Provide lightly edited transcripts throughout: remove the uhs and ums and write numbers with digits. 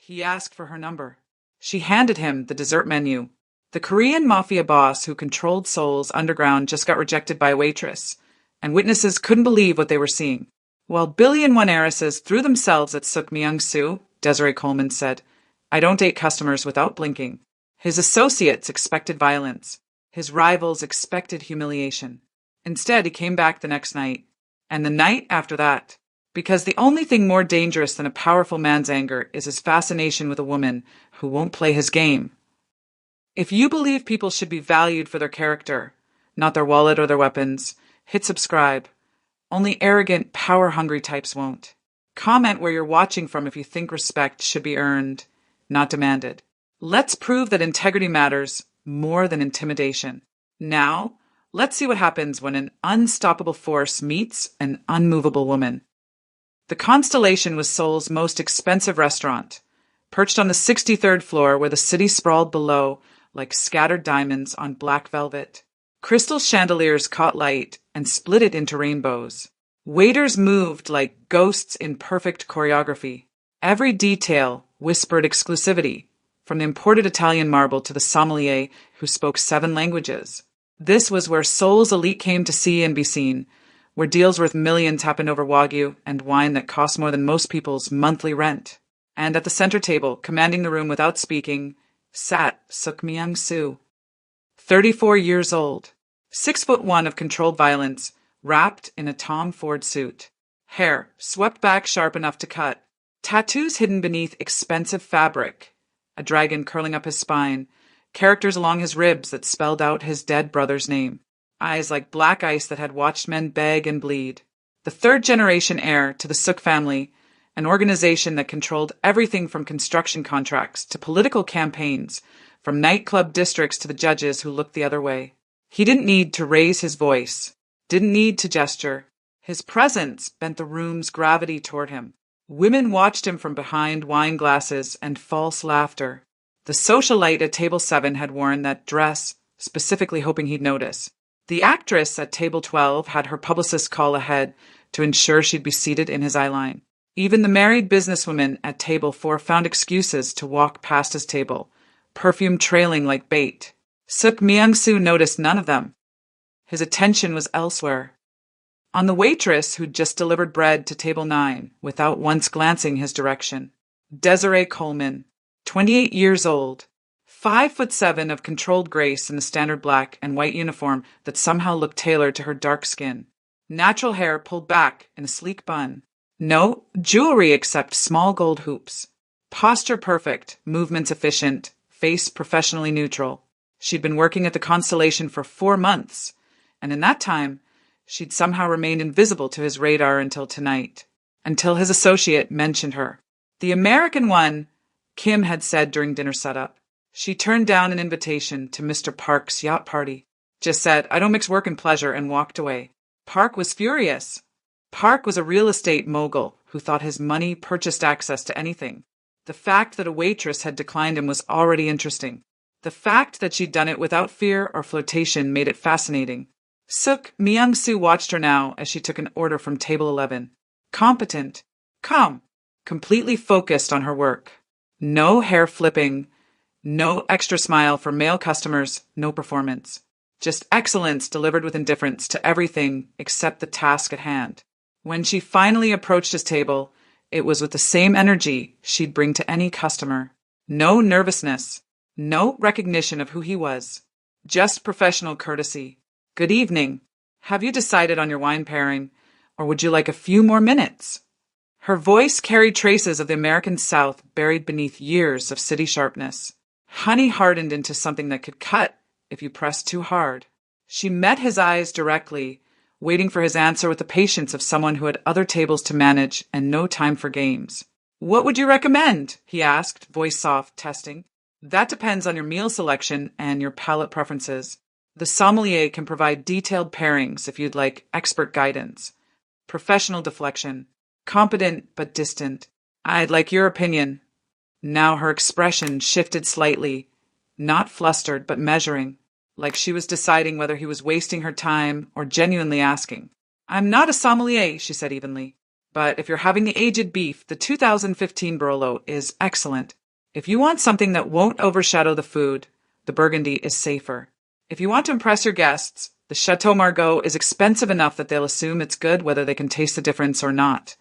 He asked for her number. She handed him the dessert menu. The Korean Mafia boss who controlled Seoul's underground just got rejected by Waitress, and witnesses couldn't believe what they were seeing. While billion-won heiresses threw themselves at Suk Myung-soo, Desiree Coleman said, "I don't date customers without blinking." His associates expected violence. His rivals expected humiliation. Instead, he came back the next night, and the night after that, because the only thing more dangerous than a powerful man's anger is his fascination with a woman who won't play his game. If you believe people should be valued for their character, not their wallet or their weapons, hit subscribe. Only arrogant, power-hungry types won't. Comment where you're watching from if you think respect should be earned, not demanded. Let's prove that integrity matters more than intimidation. Now, let's see what happens when an unstoppable force meets an unmovable woman. The Constellation was Seoul's most expensive restaurant, perched on the 63rd floor where the city sprawled below like scattered diamonds on black velvet. Crystal chandeliers caught light and split it into rainbows. Waiters moved like ghosts in perfect choreography. Every detail whispered exclusivity, from the imported Italian marble to the sommelier who spoke 7 languages. This was where Seoul's elite came to see and be seen, where deals worth millions happened over wagyu and wine that cost more than most people's monthly rent. And at the center table, commanding the room without speaking, sat Suk Myung-soo. 34 years old, 6'1" of controlled violence, wrapped in a Tom Ford suit. Hair swept back sharp enough to cut. Tattoos hidden beneath expensive fabric. A dragon curling up his spine. Characters along his ribs that spelled out his dead brother's name. Eyes like black ice that had watched men beg and bleed. The third-generation heir to the Suk family, an organization that controlled everything from construction contracts to political campaigns, from nightclub districts to the judges who looked the other way. He didn't need to raise his voice, didn't need to gesture. His presence bent the room's gravity toward him. Women watched him from behind wine glasses and false laughter. The socialite at table 7 had worn that dress, specifically hoping he'd notice. The actress at table 12 had her publicist call ahead to ensure she'd be seated in his eye line. Even the married businesswoman at table 4 found excuses to walk past his table, perfume trailing like bait. Suk Myung-soo noticed none of them. His attention was elsewhere. On the waitress who'd just delivered bread to table 9 without once glancing his direction. Desiree Coleman, 28 years old, 5'7" of controlled grace in the standard black and white uniform that somehow looked tailored to her dark skin. Natural hair pulled back in a sleek bun. No jewelry except small gold hoops. Posture perfect, movements efficient, face professionally neutral. She'd been working at the Constellation for 4 months, and in that time, she'd somehow remained invisible to his radar until tonight, until his associate mentioned her. The American one, Kim had said during dinner setup. She turned down an invitation to Mr. Park's yacht party. Just said, "I don't mix work and pleasure," and walked away. Park was furious. Park was a real estate mogul who thought his money purchased access to anything. The fact that a waitress had declined him was already interesting. The fact that she'd done it without fear or flirtation made it fascinating. Suk Myung-soo watched her now as she took an order from table 11. Competent, calm, completely focused on her work. No hair flipping, no extra smile for male customers, no performance. Just excellence delivered with indifference to everything except the task at hand. When she finally approached his table, it was with the same energy she'd bring to any customer. No nervousness, no recognition of who he was, just professional courtesy. "Good evening. Have you decided on your wine pairing, or would you like a few more minutes?" Her voice carried traces of the American South buried beneath years of city sharpness. Honey hardened into something that could cut if you pressed too hard. She met his eyes directly, waiting for his answer with the patience of someone who had other tables to manage and no time for games. "What would you recommend?" he asked, voice soft, testing. "That depends on your meal selection and your palate preferences. The sommelier can provide detailed pairings if you'd like expert guidance. Professional deflection. Competent but distant. I'd like your opinion." Now her expression shifted slightly, not flustered but measuring, like she was deciding whether he was wasting her time or genuinely asking. "I'm not a sommelier," she said evenly, But if you're having the aged beef, the 2015 Barolo is excellent. If you want something that won't overshadow the food, the Burgundy is safer. If you want to impress your guests, the Chateau Margaux is expensive enough that they'll assume it's good whether they can taste the difference or not.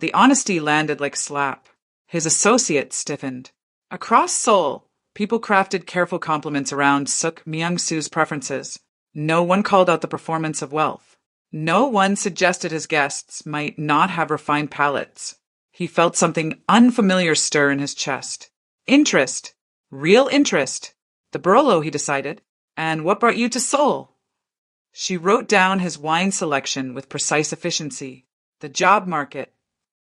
The honesty landed like slap. His associate stiffened. Across Seoul, people crafted careful compliments around Suk Myung-soo's preferences. No one called out the performance of wealth. No one suggested his guests might not have refined palates. He felt something unfamiliar stir in his chest. Interest. Real interest. The Barolo, he decided. And what brought you to Seoul? She wrote down his wine selection with precise efficiency. The job market.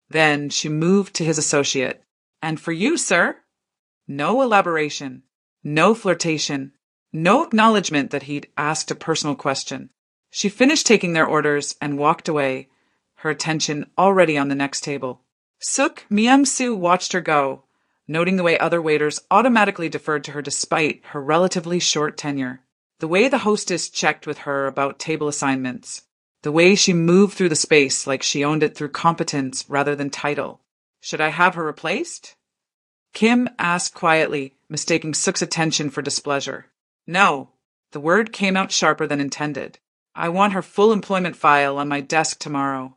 Then she moved to his associate. And for you, sir? No elaboration. No flirtation. No acknowledgement that he'd asked a personal question. She finished taking their orders and walked away, her attention already on the next table. Suk Myung-soo watched her go, noting the way other waiters automatically deferred to her despite her relatively short tenure. The way the hostess checked with her about table assignments. The way she moved through the space like she owned it through competence rather than title. Should I have her replaced? Kim asked quietly, mistaking Suk's attention for displeasure. No. The word came out sharper than intended. I want her full employment file on my desk tomorrow.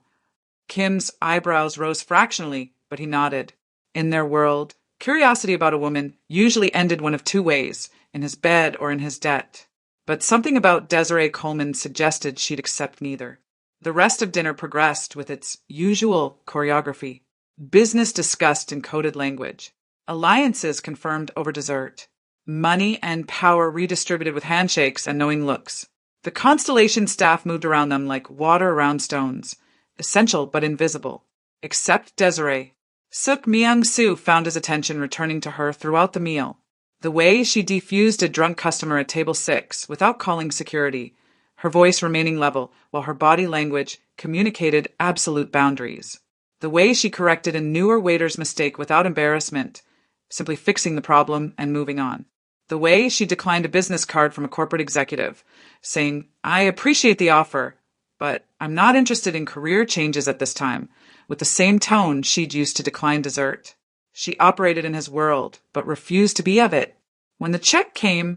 Kim's eyebrows rose fractionally, but he nodded. In their world, curiosity about a woman usually ended one of two ways, in his bed or in his debt. But something about Desiree Coleman suggested she'd accept neither. The rest of dinner progressed with its usual choreography. Business discussed in coded language. Alliances confirmed over dessert. Money and power redistributed with handshakes and knowing looks. The Constellation staff moved around them like water around stones, essential but invisible. Except Desiree. Suk Myung-soo found his attention returning to her throughout the meal. The way she defused a drunk customer at table 6 without calling security, her voice remaining level while her body language communicated absolute boundaries. The way she corrected a newer waiter's mistake without embarrassment, simply fixing the problem and moving on. The way she declined a business card from a corporate executive, saying, I appreciate the offer, but I'm not interested in career changes at this time, with the same tone she'd used to decline dessert. She operated in his world, but refused to be of it. When the check came,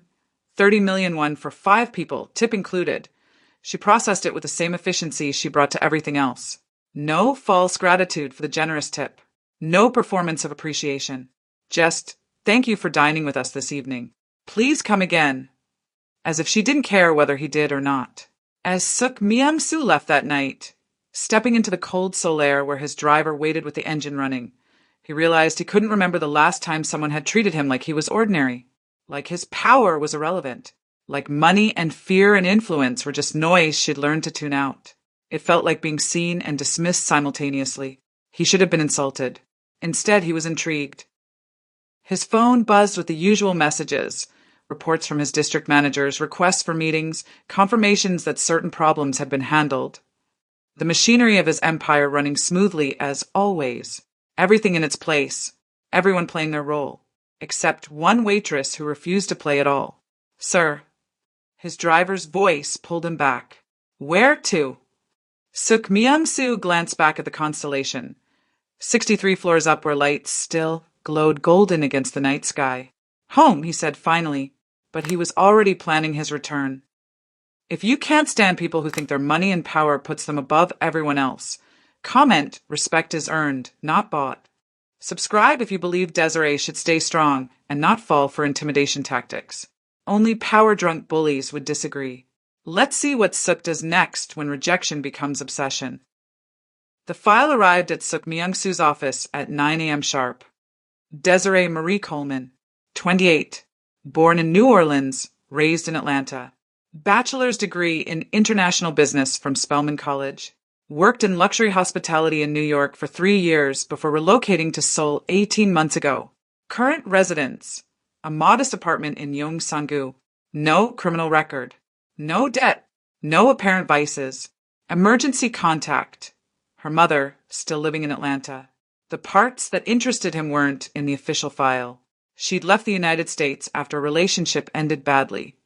30 million won for 5 people, tip included, she processed it with the same efficiency she brought to everything else. No false gratitude for the generous tip. No performance of appreciation. Just, thank you for dining with us this evening. Please come again. As if she didn't care whether he did or not. As Suk Myung-soo left that night, stepping into the cold Seoul air where his driver waited with the engine running, he realized he couldn't remember the last time someone had treated him like he was ordinary. Like his power was irrelevant. Like money and fear and influence were just noise she'd learned to tune out. It felt like being seen and dismissed simultaneously. He should have been insulted. Instead, he was intrigued. His phone buzzed with the usual messages, reports from his district managers, requests for meetings, confirmations that certain problems had been handled. The machinery of his empire running smoothly as always. Everything in its place, everyone playing their role, except one waitress who refused to play at all. Sir. His driver's voice pulled him back. Where to? Suk Myung-soo glanced back at the Constellation. 63 floors up where lights still glowed golden against the night sky. Home, he said finally, but he was already planning his return. If you can't stand people who think their money and power puts them above everyone else, comment respect is earned, not bought. Subscribe if you believe Desiree should stay strong and not fall for intimidation tactics. Only power-drunk bullies would disagree. Let's see what Suk does next when rejection becomes obsession. The file arrived at Suk Myung-soo's office at 9 a.m. sharp. Desiree Marie Coleman, 28, born in New Orleans, raised in Atlanta. Bachelor's degree in international business from Spelman College. Worked in luxury hospitality in New York for 3 years before relocating to Seoul 18 months ago. Current residence, a modest apartment in Yongsan-gu. No criminal record. No debt. No apparent vices. Emergency contact. Her mother, still living in Atlanta. The parts that interested him weren't in the official file. She'd left the United States after a relationship ended badly.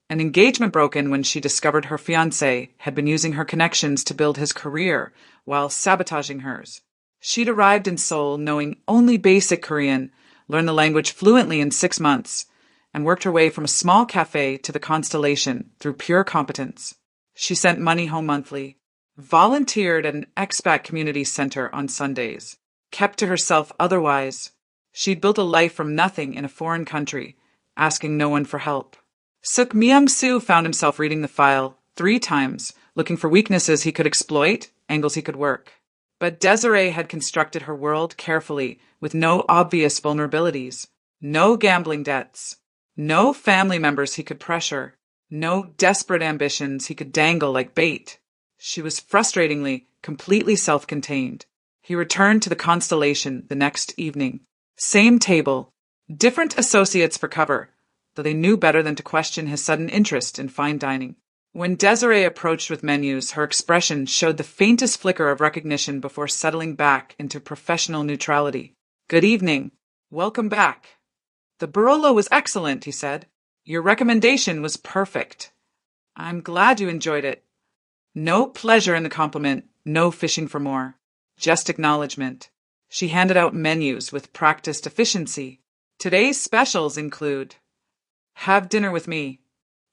An engagement broken when she discovered her fiancé had been using her connections to build his career while sabotaging hers. She'd arrived in Seoul knowing only basic Korean, learned the language fluently in 6 months, and worked her way from a small cafe to the Constellation through pure competence. She sent money home monthly, volunteered at an expat community center on Sundays, kept to herself otherwise. She'd built a life from nothing in a foreign country, asking no one for help. Suk Myung-soo found himself reading the file 3 times, looking for weaknesses he could exploit, angles he could work. But Desiree had constructed her world carefully, with no obvious vulnerabilities, no gambling debts, no family members he could pressure, no desperate ambitions he could dangle like bait. She was frustratingly, completely self-contained. He returned to the Constellation the next evening. Same table, different associates for cover, though they knew better than to question his sudden interest in fine dining. When Desiree approached with menus, her expression showed the faintest flicker of recognition before settling back into professional neutrality. "Good evening. Welcome back." "The Barolo was excellent," he said. "Your recommendation was perfect." "I'm glad you enjoyed it." No pleasure in the compliment, no fishing for more. Just acknowledgement. She handed out menus with practiced efficiency. "Today's specials include..." "Have dinner with me."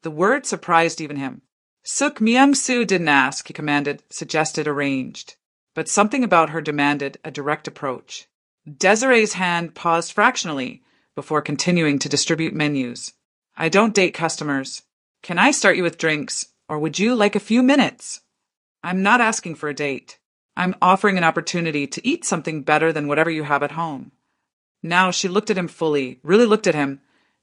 The word surprised even him. Suk Myung-soo didn't ask, he commanded, suggested, arranged. But something about her demanded a direct approach. Desiree's hand paused fractionally before continuing to distribute menus. "I don't date customers. Can I start you with drinks, or would you like a few minutes?" "I'm not asking for a date. I'm offering an opportunity to eat something better than whatever you have at home." Now she looked at him fully, really looked at him,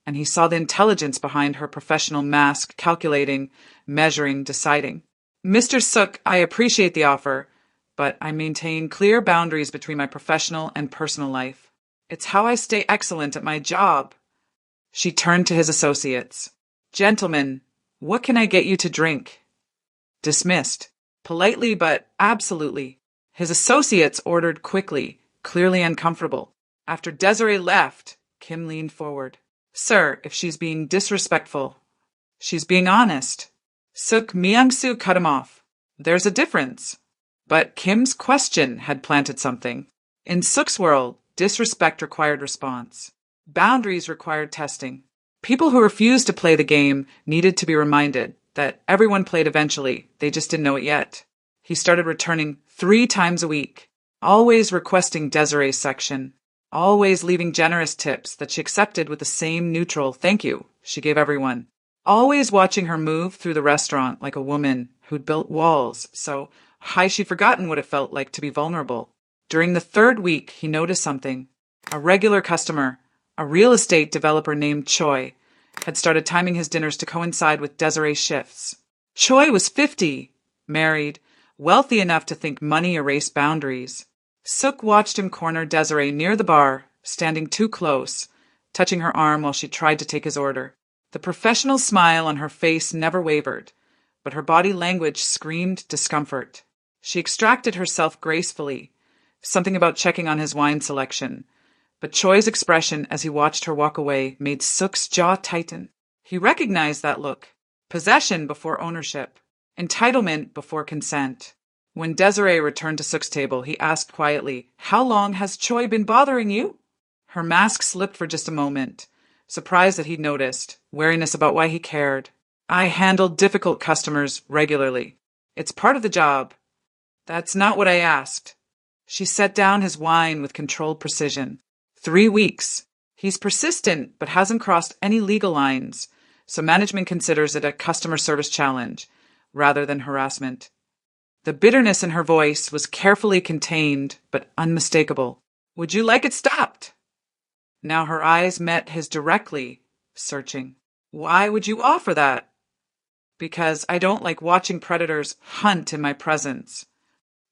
and he saw the intelligence behind her professional mask, calculating, measuring, deciding. "Mr. Suk, I appreciate the offer, but I maintain clear boundaries between my professional and personal life. It's how I stay excellent at my job." She turned to his associates. "Gentlemen, what can I get you to drink?" Dismissed. Politely but absolutely. His associates ordered quickly, clearly uncomfortable. After Desiree left, Kim leaned forward. "Sir, if she's being disrespectful..." "She's being honest." Suk Myung-soo cut him off. "There's a difference." But Kim's question had planted something. In Suk's world, disrespect required response. Boundaries required testing. People who refused to play the game needed to be reminded that everyone played eventually, they just didn't know it yet. He started returning 3 times a week, always requesting Desiree's section, always leaving generous tips that she accepted with the same neutral "thank you" she gave everyone, always watching her move through the restaurant like a woman who'd built walls so high she'd forgotten what it felt like to be vulnerable. During the 3rd week, he noticed something. A regular customer, a real estate developer named Choi, had started timing his dinners to coincide with Desiree's shifts. Choi was 50, married, wealthy enough to think money erased boundaries. Suk watched him corner Desiree near the bar, standing too close, touching her arm while she tried to take his order. The professional smile on her face never wavered, but her body language screamed discomfort. She extracted herself gracefully, something about checking on his wine selection. But Choi's expression as he watched her walk away made Suk's jaw tighten. He recognized that look. Possession before ownership. Entitlement before consent. When Desiree returned to Suk's table, he asked quietly, "How long has Choi been bothering you?" Her mask slipped for just a moment, surprised that he'd noticed, wariness about why he cared. "I handled difficult customers regularly. It's part of the job." "That's not what I asked." She set down his wine with controlled precision. 3 weeks. He's persistent, but hasn't crossed any legal lines, so management considers it a customer service challenge, rather than harassment. The bitterness in her voice was carefully contained, but unmistakable. "Would you like it stopped?" Now her eyes met his directly, searching. "Why would you offer that?" "Because I don't like watching predators hunt in my presence."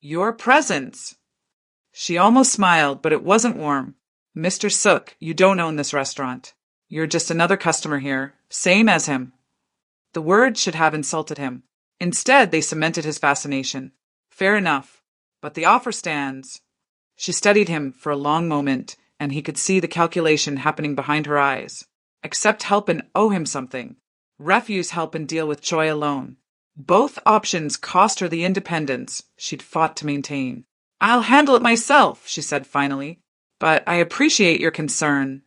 "Your presence?" She almost smiled, but it wasn't warm. "Mr. Suk, you don't own this restaurant. You're just another customer here, same as him." The words should have insulted him. Instead, they cemented his fascination. "Fair enough, but the offer stands." She studied him for a long moment, and he could see the calculation happening behind her eyes. Accept help and owe him something. Refuse help and deal with Choi alone. Both options cost her the independence she'd fought to maintain. "I'll handle it myself," she said finally, "but I appreciate your concern."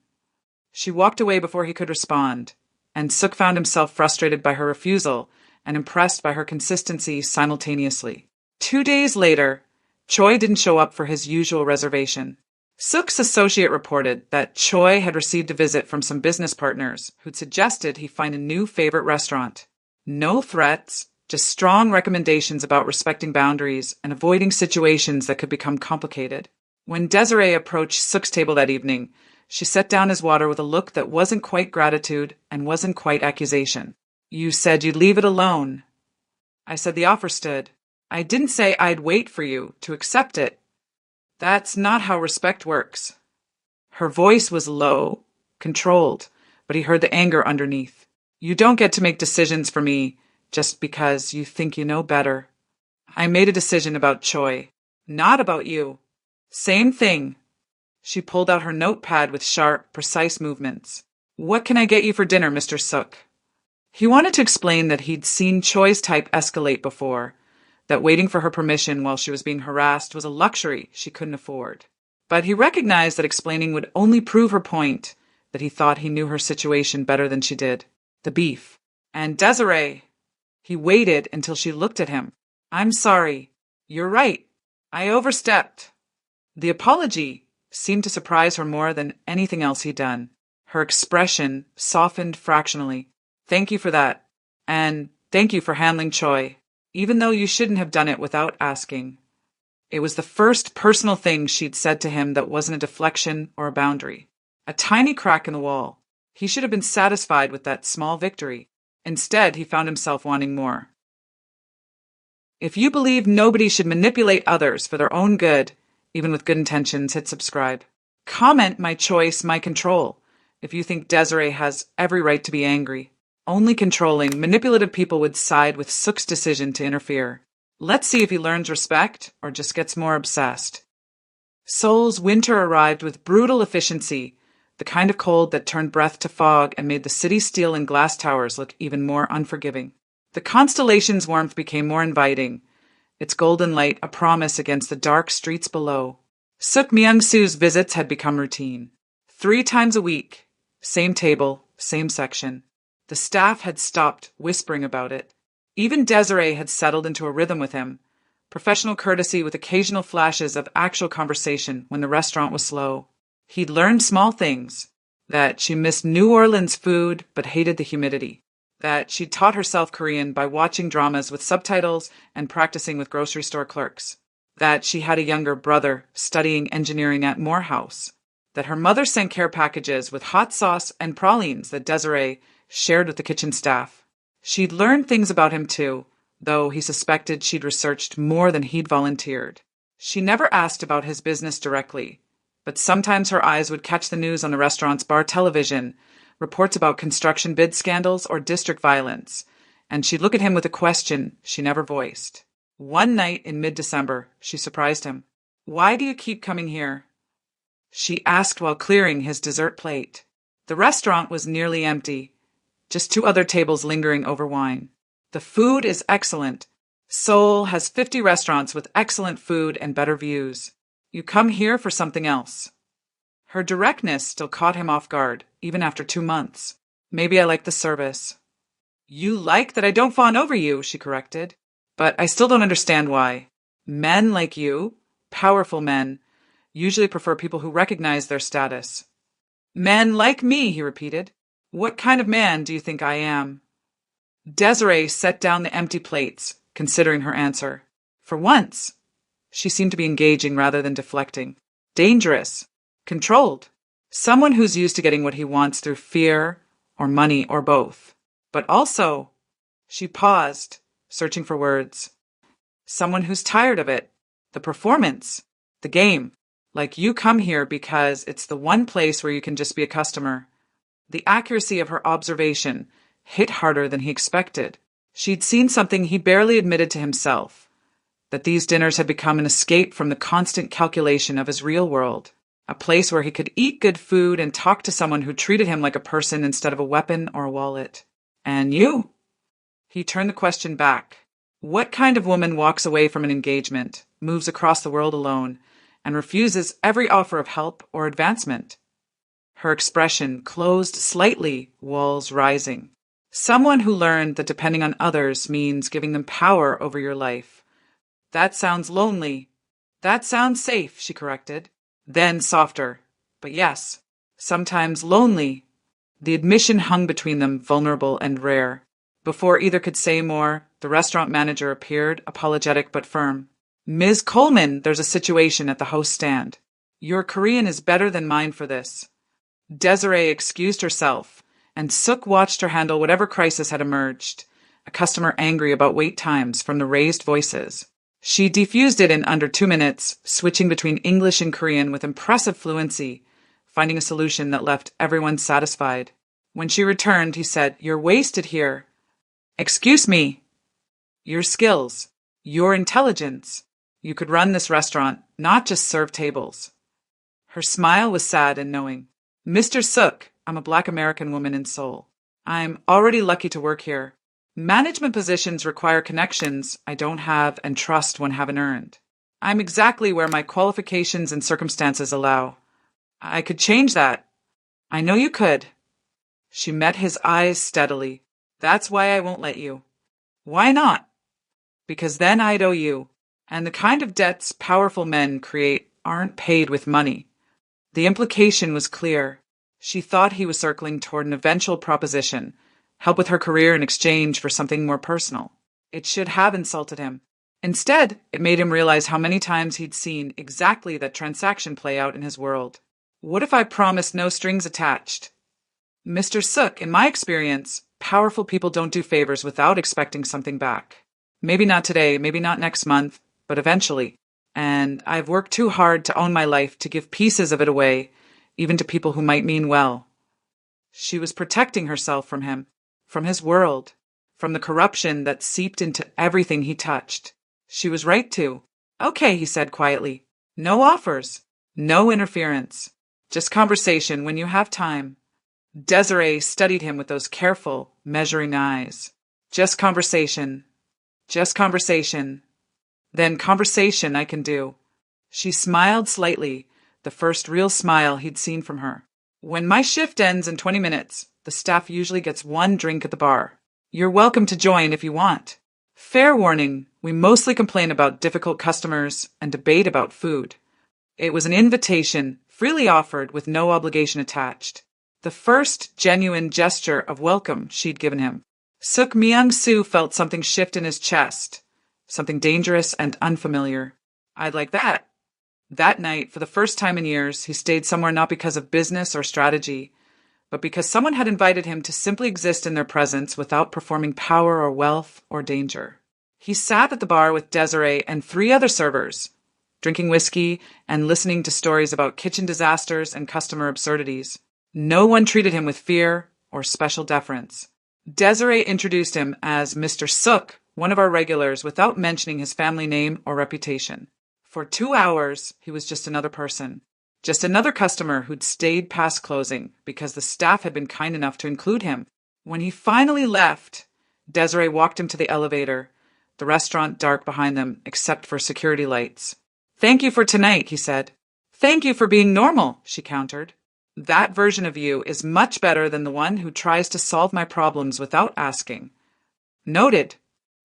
She walked away before he could respond, and Suk found himself frustrated by her refusal and impressed by her consistency simultaneously. 2 days later, Choi didn't show up for his usual reservation. Suk's associate reported that Choi had received a visit from some business partners who'd suggested he find a new favorite restaurant. No threats, just strong recommendations about respecting boundaries and avoiding situations that could become complicated. When Desiree approached Suk's table that evening, she set down his water with a look that wasn't quite gratitude and wasn't quite accusation. "You said you'd leave it alone." "I said the offer stood. I didn't say I'd wait for you to accept it. That's not how respect works." Her voice was low, controlled, but he heard the anger underneath. "You don't get to make decisions for me just because you think you know better. I made a decision about Choi, not about you." "Same thing." She pulled out her notepad with sharp, precise movements. "What can I get you for dinner, Mr. Suk?" He wanted to explain that he'd seen Choi's type escalate before, that waiting for her permission while she was being harassed was a luxury she couldn't afford. But he recognized that explaining would only prove her point, that he thought he knew her situation better than she did. The beef. "And Desiree." He waited until she looked at him. "I'm sorry. You're right. I overstepped." The apology seemed to surprise her more than anything else he'd done. Her expression softened fractionally. "Thank you for that. And thank you for handling Choi, even though you shouldn't have done it without asking." It was the first personal thing she'd said to him that wasn't a deflection or a boundary. A tiny crack in the wall. He should have been satisfied with that small victory. Instead, he found himself wanting more. If you believe nobody should manipulate others for their own good, even with good intentions, hit subscribe. Comment "my choice, my control" if you think Desiree has every right to be angry. Only controlling, manipulative people would side with Suk's decision to interfere. Let's see if he learns respect or just gets more obsessed. Seoul's winter arrived with brutal efficiency, the kind of cold that turned breath to fog and made the city's steel and glass towers look even more unforgiving. The constellation's warmth became more inviting, its golden light a promise against the dark streets below. Suk Myung-soo's visits had become routine. 3 times a week, same table, same section. The staff had stopped whispering about it. Even Desiree had settled into a rhythm with him, professional courtesy with occasional flashes of actual conversation when the restaurant was slow. He'd learned small things, that she missed New Orleans food but hated the humidity, that she'd taught herself Korean by watching dramas with subtitles and practicing with grocery store clerks, that she had a younger brother studying engineering at Morehouse, that her mother sent care packages with hot sauce and pralines that Desiree shared with the kitchen staff. She'd learned things about him too, though he suspected she'd researched more than he'd volunteered. She never asked about his business directly, but sometimes her eyes would catch the news on the restaurant's bar television, reports about construction bid scandals or district violence, and she'd look at him with a question she never voiced. One night in mid-December, she surprised him. "Why do you keep coming here?" she asked while clearing his dessert plate. The restaurant was nearly empty, just 2 other tables lingering over wine. "The food is excellent. Seoul has 50 restaurants with excellent food and better views. You come here for something else." Her directness still caught him off guard, even after 2 months. "Maybe I like the service." "You like that I don't fawn over you," she corrected. "But I still don't understand why. Men like you, powerful men, usually prefer people who recognize their status." "Men like me," he repeated. "What kind of man do you think I am?" Desiree set down the empty plates, considering her answer. For once, she seemed to be engaging rather than deflecting. Dangerous. Controlled. Someone who's used to getting what he wants through fear or money or both. But also, she paused, searching for words. Someone who's tired of it. The performance. The game. Like you come here because it's the one place where you can just be a customer. The accuracy of her observation hit harder than he expected. She'd seen something he barely admitted to himself, that these dinners had become an escape from the constant calculation of his real world, a place where he could eat good food and talk to someone who treated him like a person instead of a weapon or a wallet. "And you?" He turned the question back. What kind of woman walks away from an engagement, moves across the world alone, and refuses every offer of help or advancement? Her expression closed slightly, walls rising. Someone who learned that depending on others means giving them power over your life. That sounds lonely. That sounds safe, she corrected. Then softer. But yes, sometimes lonely. The admission hung between them, vulnerable and rare. Before either could say more, the restaurant manager appeared, apologetic but firm. Ms. Coleman, there's a situation at the host stand. Your Korean is better than mine for this. Desiree excused herself, and Suk watched her handle whatever crisis had emerged. A customer angry about wait times from the raised voices. She defused it in under 2 minutes, switching between English and Korean with impressive fluency, finding a solution that left everyone satisfied. When she returned, he said, "You're wasted here." "Excuse me." "Your skills. Your intelligence. You could run this restaurant, not just serve tables." Her smile was sad and knowing. "Mr. Suk, I'm a Black American woman in Seoul. I'm already lucky to work here. Management positions require connections I don't have and trust one haven't earned. I'm exactly where my qualifications and circumstances allow. I could change that." "I know you could." She met his eyes steadily. "That's why I won't let you." "Why not?" "Because then I'd owe you. And the kind of debts powerful men create aren't paid with money." The implication was clear. She thought he was circling toward an eventual proposition, help with her career in exchange for something more personal. It should have insulted him. Instead, it made him realize how many times he'd seen exactly that transaction play out in his world. What if I promised no strings attached? "Mr. Suk, in my experience, powerful people don't do favors without expecting something back. Maybe not today, maybe not next month, but eventually. And I've worked too hard to own my life to give pieces of it away, even to people who might mean well." She was protecting herself from him, from his world, from the corruption that seeped into everything he touched. She was right to. "Okay," he said quietly. "No offers. No interference. Just conversation when you have time." Desiree studied him with those careful, measuring eyes. "Just conversation. Just conversation. Then conversation I can do." She smiled slightly, the first real smile he'd seen from her. "When my shift ends in 20 minutes, the staff usually gets one drink at the bar. You're welcome to join if you want. Fair warning, we mostly complain about difficult customers and debate about food." It was an invitation, freely offered with no obligation attached. The first genuine gesture of welcome she'd given him. Suk Myung-soo felt something shift in his chest, something dangerous and unfamiliar. "I'd like that." That night, for the first time in years, he stayed somewhere not because of business or strategy, but because someone had invited him to simply exist in their presence without performing power or wealth or danger. He sat at the bar with Desiree and 3 other servers, drinking whiskey and listening to stories about kitchen disasters and customer absurdities. No one treated him with fear or special deference. Desiree introduced him as Mr. Suk, one of our regulars, without mentioning his family name or reputation. For 2 hours, he was just another person. Just another customer who'd stayed past closing because the staff had been kind enough to include him. When he finally left, Desiree walked him to the elevator, the restaurant dark behind them except for security lights. "Thank you for tonight," he said. "Thank you for being normal," she countered. "That version of you is much better than the one who tries to solve my problems without asking." "Noted."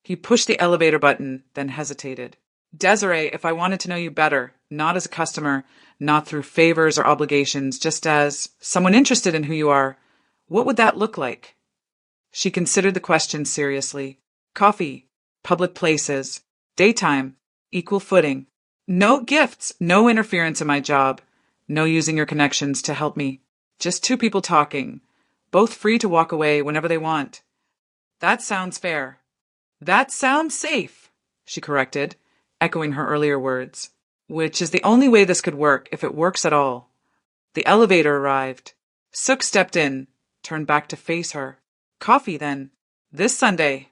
He pushed the elevator button, then hesitated. "Desiree, if I wanted to know you better, not as a customer, not through favors or obligations, just as someone interested in who you are, what would that look like?" She considered the question seriously. "Coffee, public places, daytime, equal footing. No gifts, no interference in my job. No using your connections to help me. Just 2 people talking, both free to walk away whenever they want." "That sounds fair." "That sounds safe," she corrected, echoing her earlier words. "Which is the only way this could work, if it works at all." The elevator arrived. Suk stepped in, turned back to face her. "Coffee, then. This Sunday."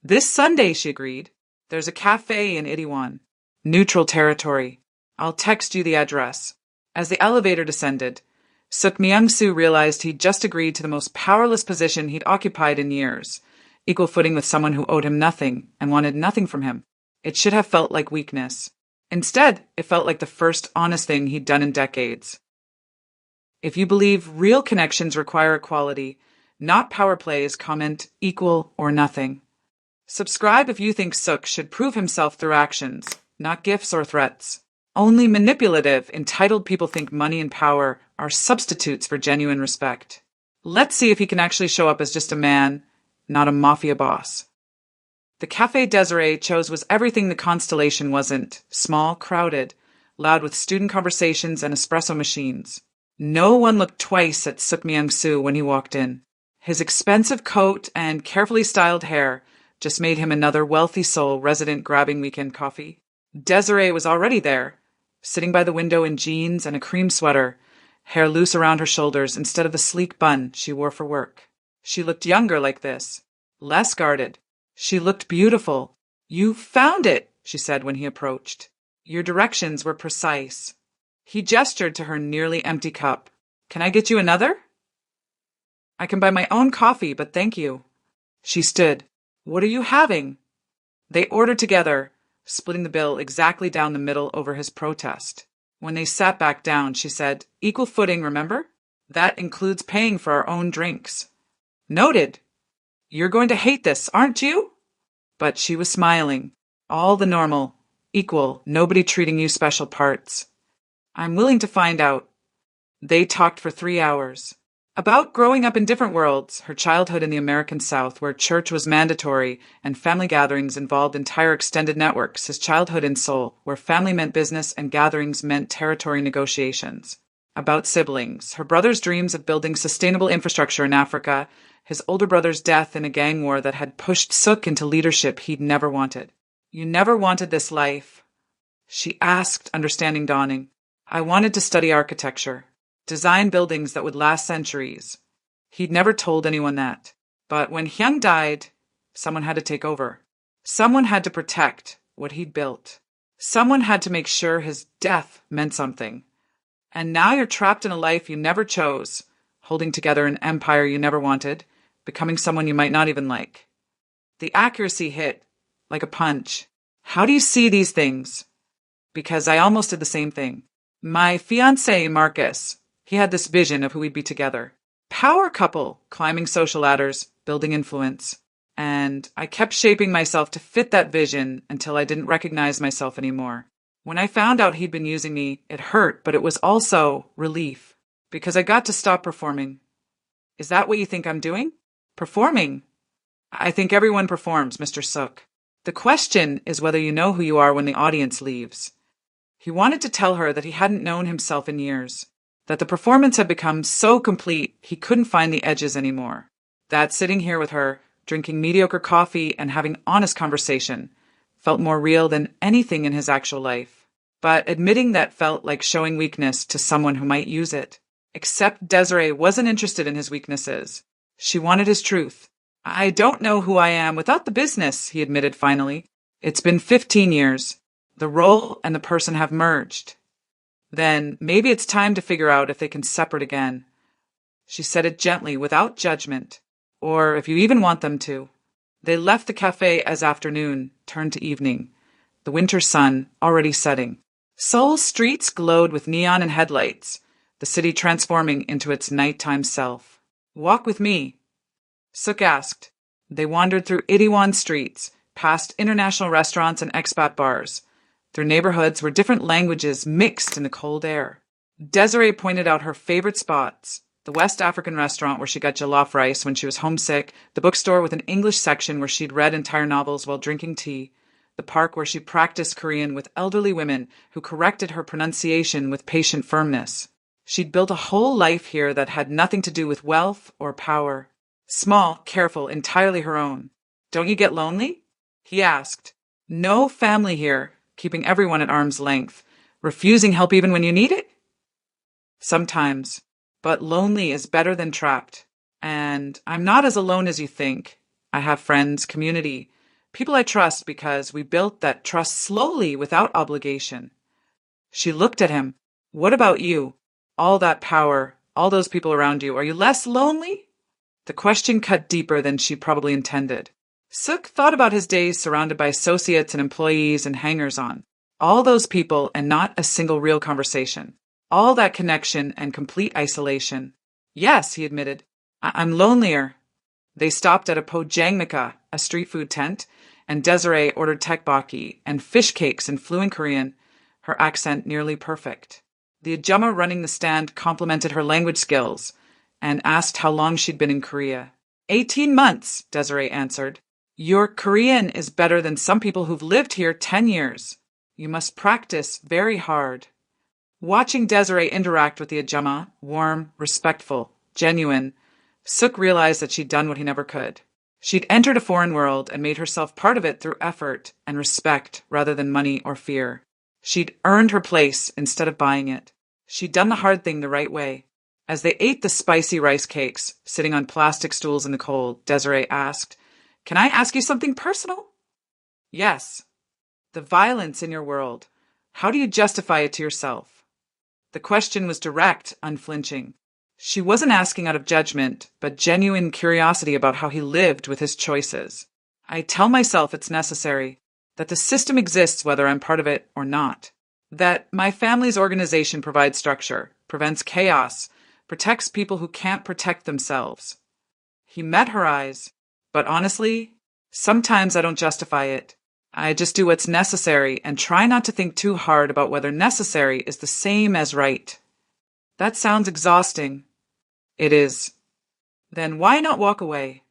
"This Sunday," she agreed. "There's a cafe in Itaewon. Neutral territory. I'll text you the address." As the elevator descended, Suk Myung-soo realized he'd just agreed to the most powerless position he'd occupied in years, equal footing with someone who owed him nothing and wanted nothing from him. It should have felt like weakness. Instead, it felt like the first honest thing he'd done in decades. If you believe real connections require equality, not power plays, comment equal or nothing. Subscribe if you think Suk should prove himself through actions, not gifts or threats. Only manipulative, entitled people think money and power are substitutes for genuine respect. Let's see if he can actually show up as just a man, not a mafia boss. The Café Desiree chose was everything the Constellation wasn't. Small, crowded, loud with student conversations and espresso machines. No one looked twice at Suk Myung-soo when he walked in. His expensive coat and carefully styled hair just made him another wealthy soul resident grabbing weekend coffee. Desiree was already there, sitting by the window in jeans and a cream sweater, hair loose around her shoulders instead of the sleek bun she wore for work. She looked younger like this, less guarded. She looked beautiful. "You found it," she said when he approached. "Your directions were precise." He gestured to her nearly empty cup. "Can I get you another?" "I can buy my own coffee, but thank you." She stood. "What are you having?" They ordered together, splitting the bill exactly down the middle over his protest. When they sat back down, she said, "Equal footing, remember? That includes paying for our own drinks." "Noted. You're going to hate this, aren't you?" But she was smiling. All the normal, equal, nobody treating you special parts. "I'm willing to find out." They talked for 3 hours. About growing up in different worlds, her childhood in the American South, where church was mandatory and family gatherings involved entire extended networks, his childhood in Seoul, where family meant business and gatherings meant territory negotiations. About siblings, her brother's dreams of building sustainable infrastructure in Africa, his older brother's death in a gang war that had pushed Suk into leadership he'd never wanted. "You never wanted this life?" She asked, understanding dawning. "I wanted to study architecture. Design buildings that would last centuries." He'd never told anyone that. But when Hyung died, someone had to take over. Someone had to protect what he'd built. Someone had to make sure his death meant something. And now you're trapped in a life you never chose, holding together an empire you never wanted, becoming someone you might not even like. The accuracy hit like a punch. "How do you see these things?" "Because I almost did the same thing. My fiancé, Marcus, he had this vision of who we'd be together. Power couple, climbing social ladders, building influence. And I kept shaping myself to fit that vision until I didn't recognize myself anymore. When I found out he'd been using me, it hurt, but it was also relief. Because I got to stop performing." "Is that what you think I'm doing?" "Performing? I think everyone performs, Mr. Suk. The question is whether you know who you are when the audience leaves." He wanted to tell her that he hadn't known himself in years, that the performance had become so complete he couldn't find the edges anymore, that sitting here with her, drinking mediocre coffee and having honest conversation, felt more real than anything in his actual life. But admitting that felt like showing weakness to someone who might use it. Except Desiree wasn't interested in his weaknesses. She wanted his truth. "I don't know who I am without the business," he admitted finally. "It's been 15 years. The role and the person have merged. Then maybe it's time to figure out if they can separate again." She said it gently, without judgment. "Or if you even want them to." They left the cafe as afternoon turned to evening, the winter sun already setting. Seoul's streets glowed with neon and headlights, the city transforming into its nighttime self. "Walk with me," Suk asked. They wandered through Itaewon streets, past international restaurants and expat bars, through neighborhoods where different languages mixed in the cold air. Desiree pointed out her favorite spots: the West African restaurant where she got jollof rice when she was homesick, the bookstore with an English section where she'd read entire novels while drinking tea, the park where she practiced Korean with elderly women who corrected her pronunciation with patient firmness. She'd built a whole life here that had nothing to do with wealth or power. Small, careful, entirely her own. "Don't you get lonely?" he asked. "No family here, keeping everyone at arm's length, refusing help even when you need it?" "Sometimes, but lonely is better than trapped. And I'm not as alone as you think. I have friends, community, people I trust because we built that trust slowly without obligation." She looked at him. "What about you? All that power, all those people around you, are you less lonely?" The question cut deeper than she probably intended. Suk thought about his days surrounded by associates and employees and hangers-on. All those people and not a single real conversation. All that connection and complete isolation. Yes, he admitted. I'm lonelier. They stopped at a pojangmika, a street food tent, and Desiree ordered tteokbokki and fish cakes in fluent Korean, her accent nearly perfect. The ajumma running the stand complimented her language skills and asked how long she'd been in Korea. 18 months, Desiree answered. Your Korean is better than some people who've lived here 10 years. You must practice very hard. Watching Desiree interact with the ajumma, warm, respectful, genuine, Suk realized that she'd done what he never could. She'd entered a foreign world and made herself part of it through effort and respect rather than money or fear. She'd earned her place instead of buying it. She'd done the hard thing the right way. As they ate the spicy rice cakes, sitting on plastic stools in the cold, Desiree asked, "Can I ask you something personal?" "Yes." "The violence in your world, how do you justify it to yourself?" The question was direct, unflinching. She wasn't asking out of judgment, but genuine curiosity about how he lived with his choices. "I tell myself it's necessary, that the system exists whether I'm part of it or not. That my family's organization provides structure, prevents chaos, protects people who can't protect themselves." He met her eyes. "But honestly, sometimes I don't justify it. I just do what's necessary and try not to think too hard about whether necessary is the same as right." "That sounds exhausting." "It is." "Then why not walk away?"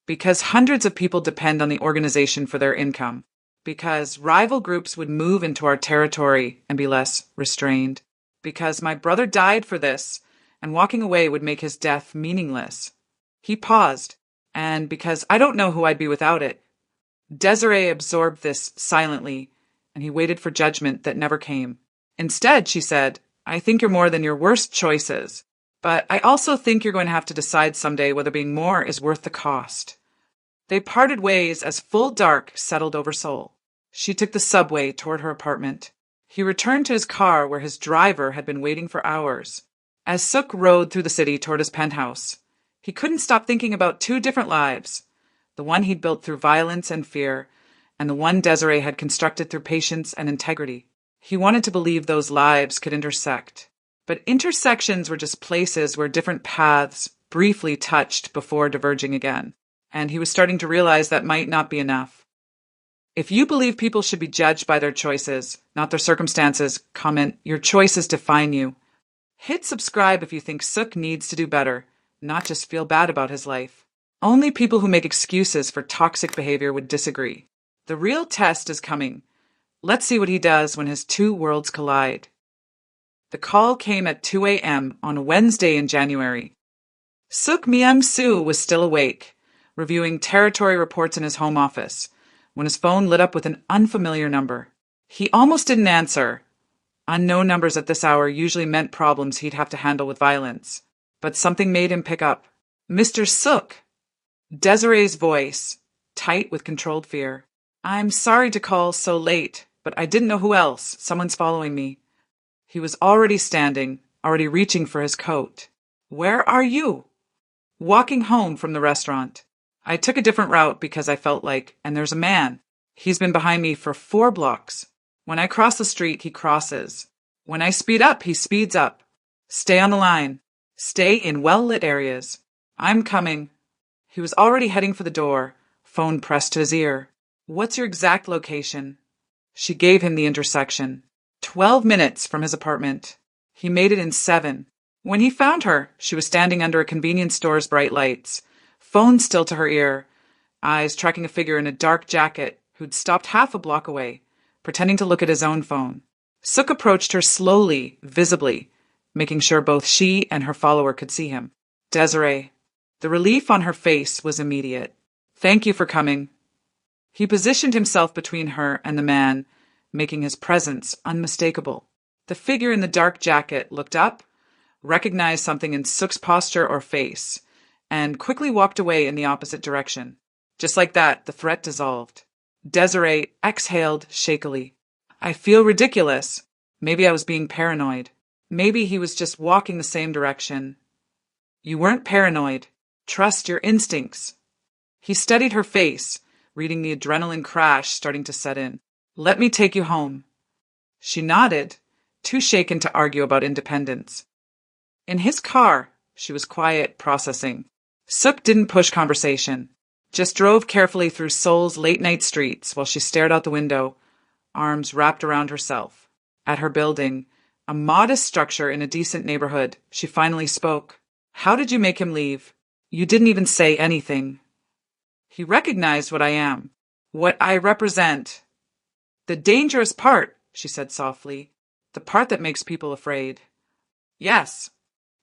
"Because hundreds of people depend on the organization for their income. Because rival groups would move into our territory and be less restrained. Because my brother died for this, and walking away would make his death meaningless." He paused. "And because I don't know who I'd be without it." Desiree absorbed this silently, and he waited for judgment that never came. Instead, she said, "I think you're more than your worst choices. But I also think you're going to have to decide someday whether being more is worth the cost." They parted ways as full dark settled over Seoul. She took the subway toward her apartment. He returned to his car where his driver had been waiting for hours. As Suk rode through the city toward his penthouse, he couldn't stop thinking about two different lives, the one he'd built through violence and fear, and the one Desiree had constructed through patience and integrity. He wanted to believe those lives could intersect. But intersections were just places where different paths briefly touched before diverging again, and he was starting to realize that might not be enough. If you believe people should be judged by their choices, not their circumstances, comment, "Your choices define you." Hit subscribe if you think Suk needs to do better, not just feel bad about his life. Only people who make excuses for toxic behavior would disagree. The real test is coming. Let's see what he does when his two worlds collide. The call came at 2 a.m. on a Wednesday in January. Suk Myung-soo was still awake, reviewing territory reports in his home office, when his phone lit up with an unfamiliar number. He almost didn't answer. Unknown numbers at this hour usually meant problems he'd have to handle with violence. But something made him pick up. "Mr. Suk." Desiree's voice, tight with controlled fear. "I'm sorry to call so late, but I didn't know who else. Someone's following me." He was already standing, already reaching for his coat. "Where are you?" "Walking home from the restaurant. I took a different route because I felt like, and there's a man. He's been behind me for 4 blocks. When I cross the street, he crosses. When I speed up, he speeds up. Stay on the line. Stay in well-lit areas. I'm coming." He was already heading for the door, phone pressed to his ear. "What's your exact location?" She gave him the intersection. 12 minutes from his apartment. He made it in 7. When he found her, she was standing under a convenience store's bright lights, phone still to her ear, eyes tracking a figure in a dark jacket who'd stopped half a block away, pretending to look at his own phone. Suk approached her slowly, visibly, making sure both she and her follower could see him. "Desiree." The relief on her face was immediate. "Thank you for coming." He positioned himself between her and the man, making his presence unmistakable. The figure in the dark jacket looked up, recognized something in Suk's posture or face, and quickly walked away in the opposite direction. Just like that, the threat dissolved. Desiree exhaled shakily. "I feel ridiculous. Maybe I was being paranoid. Maybe he was just walking the same direction." "You weren't paranoid. Trust your instincts." He studied her face, reading the adrenaline crash starting to set in. Let me take you home. She nodded, too shaken to argue about independence. In his car, she was quiet, processing. Suk didn't push conversation, just drove carefully through Seoul's late-night streets while she stared out the window, arms wrapped around herself. At her building, a modest structure in a decent neighborhood, she finally spoke. How did you make him leave? You didn't even say anything. He recognized what I am, what I represent. The dangerous part, she said softly, the part that makes people afraid. Yes.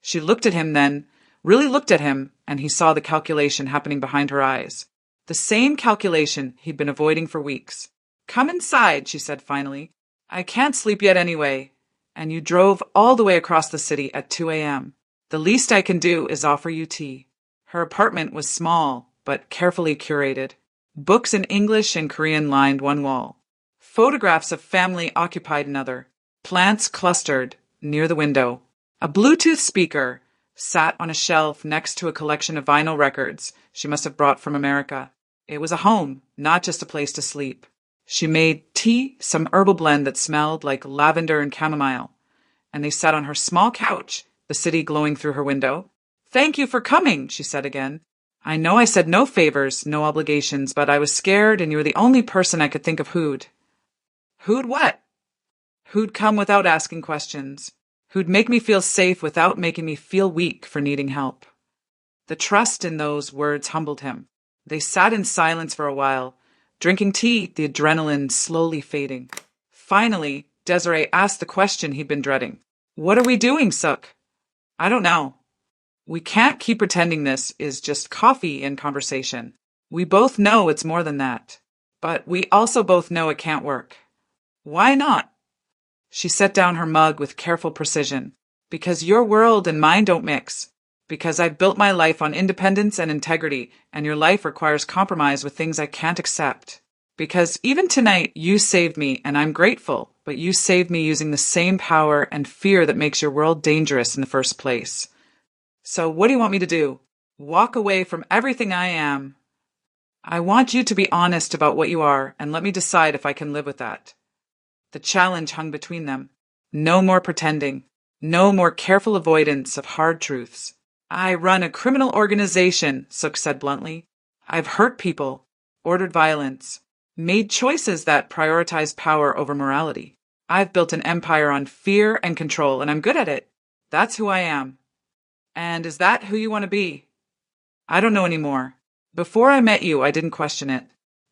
She looked at him then, really looked at him, and he saw the calculation happening behind her eyes. The same calculation he'd been avoiding for weeks. Come inside, she said finally. I can't sleep yet anyway. And you drove all the way across the city at 2 a.m. The least I can do is offer you tea. Her apartment was small, but carefully curated. Books in English and Korean lined one wall. Photographs of family occupied another. Plants clustered near the window. A Bluetooth speaker sat on a shelf next to a collection of vinyl records she must have brought from America. It was a home, not just a place to sleep. She made tea, some herbal blend that smelled like lavender and chamomile, and they sat on her small couch, the city glowing through her window. Thank you for coming, she said again. I know I said no favors, no obligations, but I was scared and you were the only person I could think of who'd. Who'd what? Who'd come without asking questions. Who'd make me feel safe without making me feel weak for needing help. The trust in those words humbled him. They sat in silence for a while, drinking tea, the adrenaline slowly fading. Finally, Desiree asked the question he'd been dreading. What are we doing, Suk? I don't know. We can't keep pretending this is just coffee and conversation. We both know it's more than that. But we also both know it can't work. Why not? She set down her mug with careful precision. Because your world and mine don't mix. Because I've built my life on independence and integrity, and your life requires compromise with things I can't accept. Because even tonight, you saved me, and I'm grateful, but you saved me using the same power and fear that makes your world dangerous in the first place. So what do you want me to do? Walk away from everything I am? I want you to be honest about what you are, and let me decide if I can live with that. The challenge hung between them. No more pretending. No more careful avoidance of hard truths. I run a criminal organization, Suk said bluntly. I've hurt people, ordered violence, made choices that prioritize power over morality. I've built an empire on fear and control, and I'm good at it. That's who I am. And is that who you want to be? I don't know anymore. Before I met you, I didn't question it.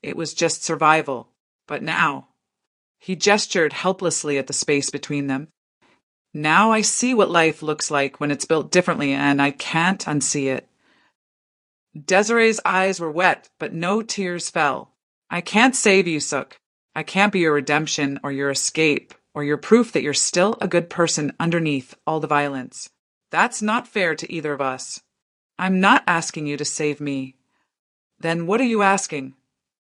It was just survival. But now... He gestured helplessly at the space between them. Now I see what life looks like when it's built differently, and I can't unsee it. Desiree's eyes were wet, but no tears fell. I can't save you, Suk. I can't be your redemption or your escape or your proof that you're still a good person underneath all the violence. That's not fair to either of us. I'm not asking you to save me. Then what are you asking?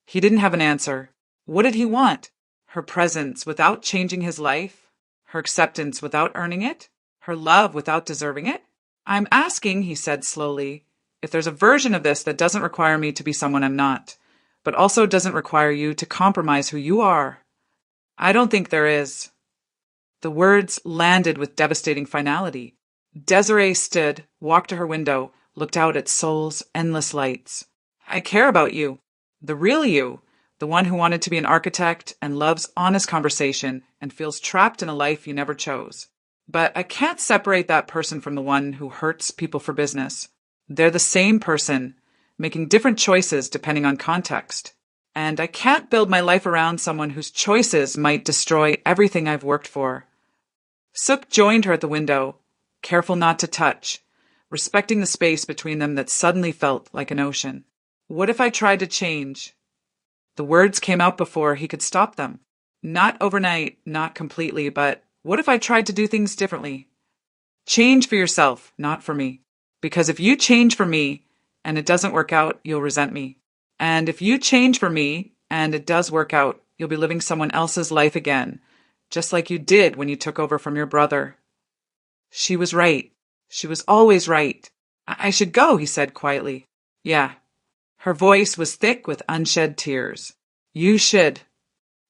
He didn't have an answer. What did he want? Her presence without changing his life? Her acceptance without earning it? Her love without deserving it? I'm asking, he said slowly, if there's a version of this that doesn't require me to be someone I'm not, but also doesn't require you to compromise who you are. I don't think there is. The words landed with devastating finality. Desiree stood, walked to her window, looked out at Seoul's endless lights. I care about you. The real you. The one who wanted to be an architect and loves honest conversation and feels trapped in a life you never chose. But I can't separate that person from the one who hurts people for business. They're the same person, making different choices depending on context. And I can't build my life around someone whose choices might destroy everything I've worked for. Suk joined her at the window, careful not to touch, respecting the space between them that suddenly felt like an ocean. What if I tried to change? The words came out before he could stop them. Not overnight, not completely, but what if I tried to do things differently? Change for yourself, not for me. Because if you change for me and it doesn't work out, you'll resent me. And if you change for me and it does work out, you'll be living someone else's life again, just like you did when you took over from your brother. She was right. She was always right. I should go, he said quietly. Yeah. Her voice was thick with unshed tears. You should.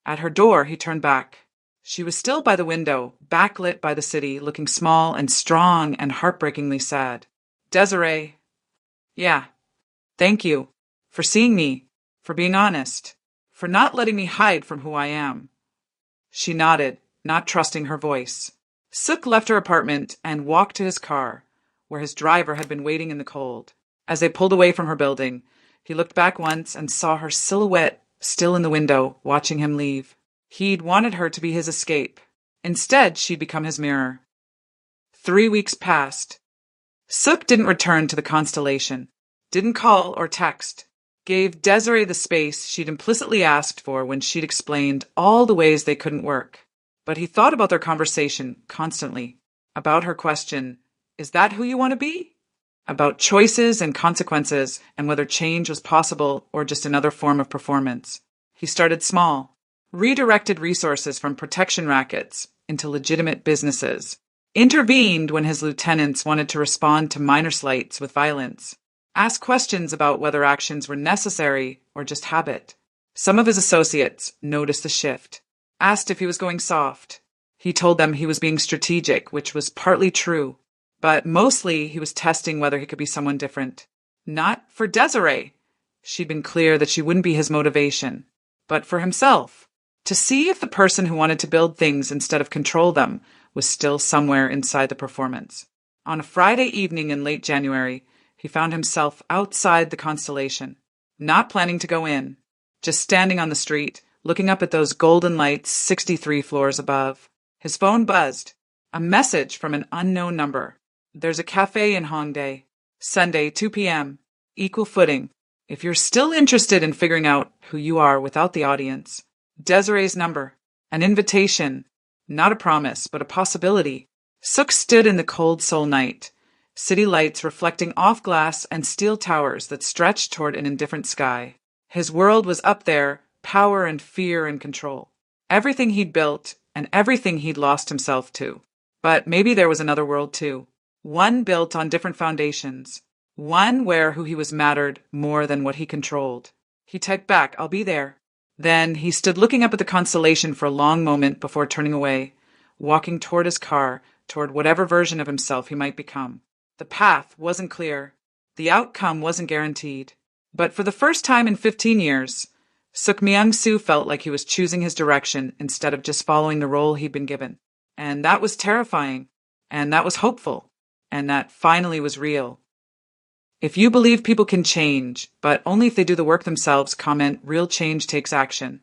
At her door, he turned back. She was still by the window, backlit by the city, looking small and strong and heartbreakingly sad. Desiree. Yeah. Thank you. For seeing me. For being honest. For not letting me hide from who I am. She nodded, not trusting her voice. Suk left her apartment and walked to his car, where his driver had been waiting in the cold. As they pulled away from her building, he looked back once and saw her silhouette still in the window, watching him leave. He'd wanted her to be his escape. Instead, she'd become his mirror. 3 weeks passed. Suk didn't return to the constellation, didn't call or text, gave Desiree the space she'd implicitly asked for when she'd explained all the ways they couldn't work. But he thought about their conversation constantly, about her question, is that who you want to be? About choices and consequences and whether change was possible or just another form of performance. He started small, redirected resources from protection rackets into legitimate businesses, intervened when his lieutenants wanted to respond to minor slights with violence, asked questions about whether actions were necessary or just habit. Some of his associates noticed the shift, asked if he was going soft. He told them he was being strategic, which was partly true. But mostly he was testing whether he could be someone different. Not for Desiree. She'd been clear that she wouldn't be his motivation. But for himself. To see if the person who wanted to build things instead of control them was still somewhere inside the performance. On a Friday evening in late January, he found himself outside the constellation. Not planning to go in. Just standing on the street, looking up at those golden lights 63 floors above. His phone buzzed. A message from an unknown number. There's a cafe in Hongdae. Sunday, 2 p.m. Equal footing. If you're still interested in figuring out who you are without the audience. Desiree's number. An invitation. Not a promise, but a possibility. Suk stood in the cold Seoul night. City lights reflecting off glass and steel towers that stretched toward an indifferent sky. His world was up there, power and fear and control. Everything he'd built and everything he'd lost himself to. But maybe there was another world too. One built on different foundations. One where who he was mattered more than what he controlled. He typed back, I'll be there. Then he stood looking up at the constellation for a long moment before turning away, walking toward his car, toward whatever version of himself he might become. The path wasn't clear. The outcome wasn't guaranteed. But for the first time in 15 years, Suk Myung-soo felt like he was choosing his direction instead of just following the role he'd been given. And that was terrifying. And that was hopeful. And that finally was real. If you believe people can change, but only if they do the work themselves, comment, real change takes action.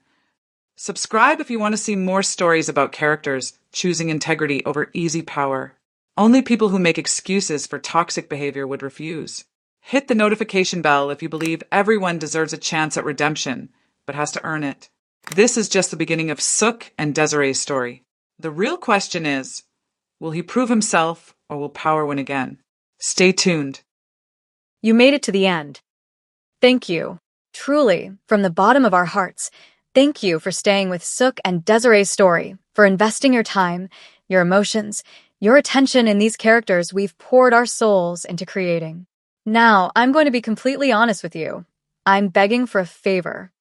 Subscribe if you want to see more stories about characters choosing integrity over easy power. Only people who make excuses for toxic behavior would refuse. Hit the notification bell if you believe everyone deserves a chance at redemption, but has to earn it. This is just the beginning of Suk and Desiree's story. The real question is, will he prove himself or will power win again? Stay tuned. You made it to the end. Thank you. Truly, from the bottom of our hearts, thank you for staying with Suk and Desiree's story, for investing your time, your emotions, your attention in these characters we've poured our souls into creating. Now, I'm going to be completely honest with you. I'm begging for a favor.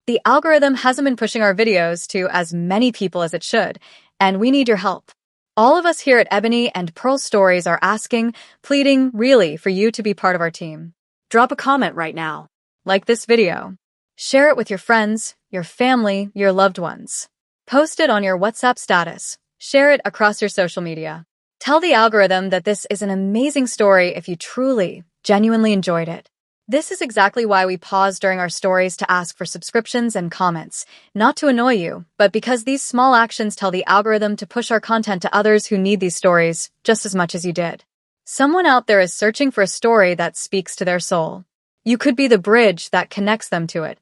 The algorithm hasn't been pushing our videos to as many people as it should, and we need your help. All of us here at Ebony and Pearl Stories are asking, pleading, really, for you to be part of our team. Drop a comment right now. Like this video. Share it with your friends, your family, your loved ones. Post it on your WhatsApp status. Share it across your social media. Tell the algorithm that this is an amazing story if you truly, genuinely enjoyed it. This is exactly why we pause during our stories to ask for subscriptions and comments, not to annoy you, but because these small actions tell the algorithm to push our content to others who need these stories just as much as you did. Someone out there is searching for a story that speaks to their soul. You could be the bridge that connects them to it.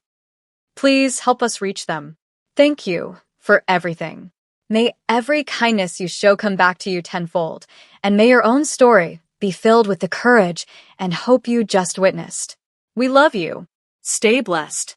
Please help us reach them. Thank you for everything. May every kindness you show come back to you tenfold, and may your own story be filled with the courage and hope you just witnessed. We love you. Stay blessed.